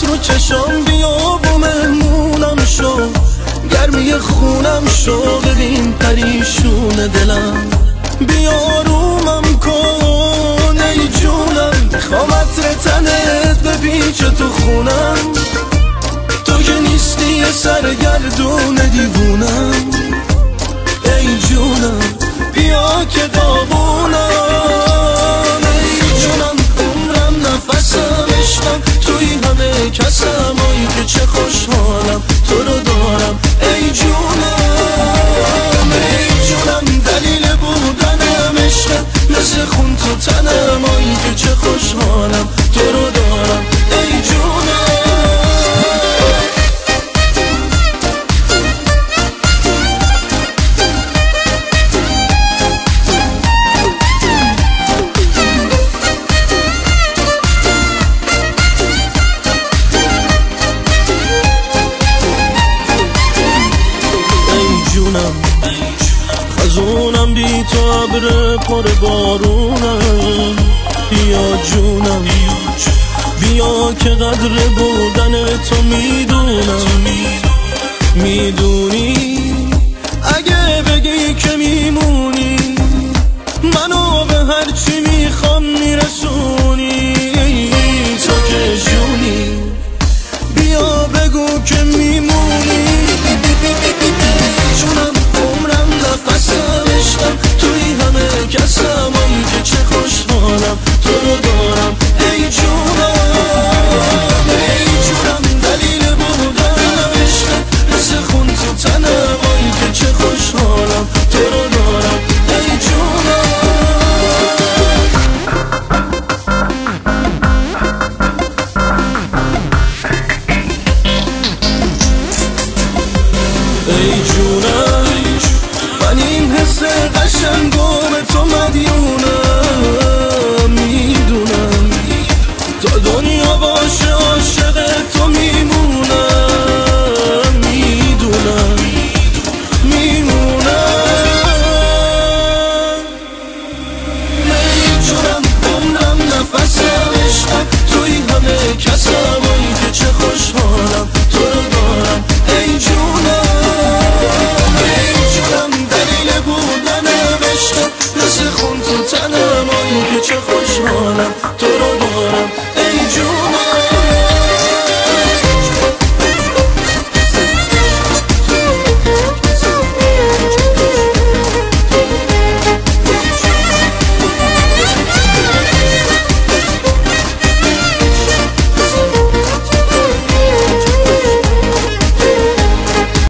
ابروات رو چشام بیا و مهمونم شو، گرمی خونم شو، ببین پریشون دلم، بیا رومم کن ای جونم، میخوام عطر تنت بپیچه تو خونم، تو که نیستی یه سرگردون دیوونم، ای جونم بیا که داغونم، ای جونم عمرم نفسم عشقم توی همه کسم، آی که چه خوشحالم تو رو دارم، ای جونم ای جونم دلیل بودنم عشقم، مثل خون تو تنم، آی که چه خوشحالم تو رو دارم، ای جونم. خزونم بی تو ابر پر بارونم، بیا جونم بیا که قدر بودن تو میدونم، میدونی اگه بگی که میمونی منو به هرچی میخوام میرسونی، تو که جونی بیا بگو که میمونی، جونم عمرم نفسم عشقم توی همه کسم، آی که چه خوشحالم تو رو دارم، ای جونم ای جونم دلیل بودنم عشقم، مثل خون تو تنم، آی که چه خوشحالم تو رو دارم، ای جونم. ای جونم من این حس قشنگم تو مدیونم، میدونم تا دنیا باشه عاشق تو میمونم، میدونم میمونم، ای جونم عمرم نفسم عشقم توی همه کسم، آی که چه خوشحالم تو رو دارم، ای جونم مثل خون تو تنم، آی که چه خوشحالم تو رو